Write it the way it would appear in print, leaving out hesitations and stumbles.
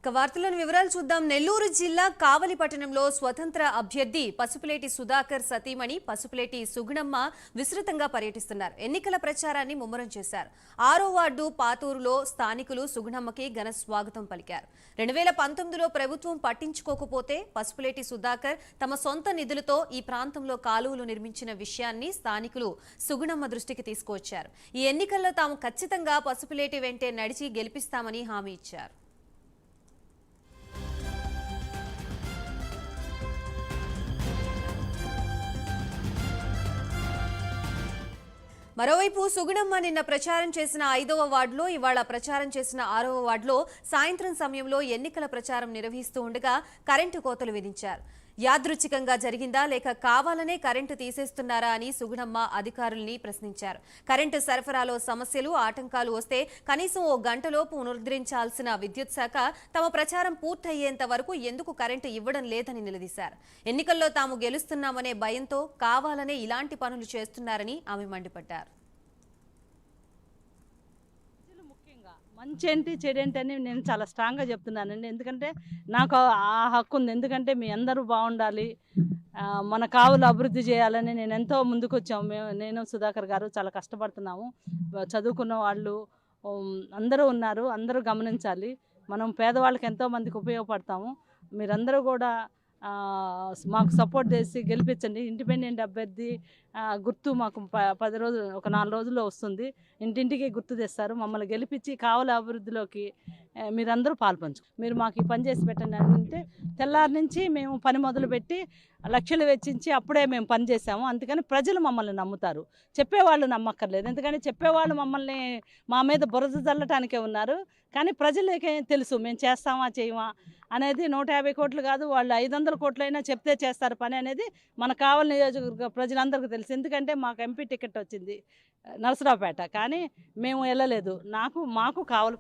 వార్తలను వివరాలు చూద్దాం. నెల్లూరు జిల్లా కావలి పట్టణంలో స్వతంత్ర అభ్యర్థి పసుపులేటి సుధాకర్ సతీమణి పసుపులేటి సుగుణమ్మ విస్తృతంగా పర్యటిస్తున్నారు. ఎన్నికల ప్రచారాన్ని ముమ్మరం చేశారు. 6వ వార్డు పాతూరులో స్థానికులు సుగుణమ్మకి ఘన స్వాగతం పలికారు. 2019లో ప్రభుత్వం పట్టించుకోకపోతే పసుపులేటి సుధాకర్ తమ సొంత నిధులతో ఈ ప్రాంతంలో కాలువలు నిర్మించిన విషయాన్ని స్థానికులు సుగుణమ్మ దృష్టికి తీసుకువచ్చారు. ఈ ఎన్నికల్లో తాము ఖచ్చితంగా పసుపులేటి వెంటే నడిచి గెలిపిస్తామని హామీ ఇచ్చారు. మరోవైపు సుగుణమ్మ నిన్న ప్రచారం చేసిన 5వ వార్డులో, ఇవాళ ప్రచారం చేసిన 6వ వార్డులో సాయంత్రం సమయంలో ఎన్నికల ప్రచారం నిర్వహిస్తూ ఉండగా కరెంటు కోతలు విధించారు. యాదృచ్ఛికంగా జరిగిందా లేక కావాలనే కరెంటు తీసేస్తున్నారా అని సుగుణమ్మ అధికారుల్ని ప్రశ్నించారు. కరెంటు సరఫరాలో సమస్యలు, ఆటంకాలు వస్తే కనీసం ఓ గంటలోపు పునరుద్ధరించాల్సిన విద్యుత్ శాఖ తమ ప్రచారం పూర్తయ్యేంత వరకు ఎందుకు కరెంటు ఇవ్వడం లేదని నిలదీశారు. ఎన్నికల్లో తాము గెలుస్తున్నామనే భయంతో కావాలనే ఇలాంటి పనులు చేస్తున్నారని ఆమె మండిపడ్డారు. మంచి ఏంటి చెడేంటి అని నేను చాలా స్ట్రాంగ్గా చెప్తున్నానండి. ఎందుకంటే నాకు ఆ హక్కు ఉంది. ఎందుకంటే మీ అందరూ బాగుండాలి, మన కావులు అభివృద్ధి చేయాలని నేను ఎంతో ముందుకు వచ్చాము. నేను సుధాకర్ గారు చాలా కష్టపడుతున్నాము. చదువుకున్న వాళ్ళు అందరూ ఉన్నారు, అందరూ గమనించాలి. మనం పేదవాళ్ళకి ఎంతోమందికి ఉపయోగపడతాము. మీరందరూ కూడా మాకు సపోర్ట్ చేసి గెలిపించండి. ఇండిపెండెంట్ అభ్యర్థి గుర్తు మాకు 10 రోజులు, ఒక 4 రోజుల్లో వస్తుంది. ఇంటింటికి గుర్తు తెస్తారు. మమ్మల్ని గెలిపించి కావలి అభివృద్ధిలోకి మీరందరూ పాల్పంచు. మీరు మాకు ఈ పని చేసి పెట్టండి అంటే తెల్లారి నుంచి మేము పని మొదలుపెట్టి లక్షలు వెచ్చించి అప్పుడే మేము పని చేసాము. అందుకని ప్రజలు మమ్మల్ని నమ్ముతారు, చెప్పేవాళ్ళు నమ్మక్కర్లేదు. ఎందుకంటే చెప్పేవాళ్ళు మమ్మల్ని మా మీద బురద చల్లటానికే ఉన్నారు. కానీ ప్రజలకే తెలుసు మేము చేస్తామా చేయమా అనేది. 150 కోట్లు కాదు, వాళ్ళు 500 కోట్లైనా చెప్తే చేస్తారు పని అనేది మన కావలి నియోజకవర్గ ప్రజలందరికీ తెలుసు. ఎందుకంటే మాకు ఎంపీ టికెట్ వచ్చింది నరసరావుపేట, కానీ మేము వెళ్ళలేదు. మాకు కావలి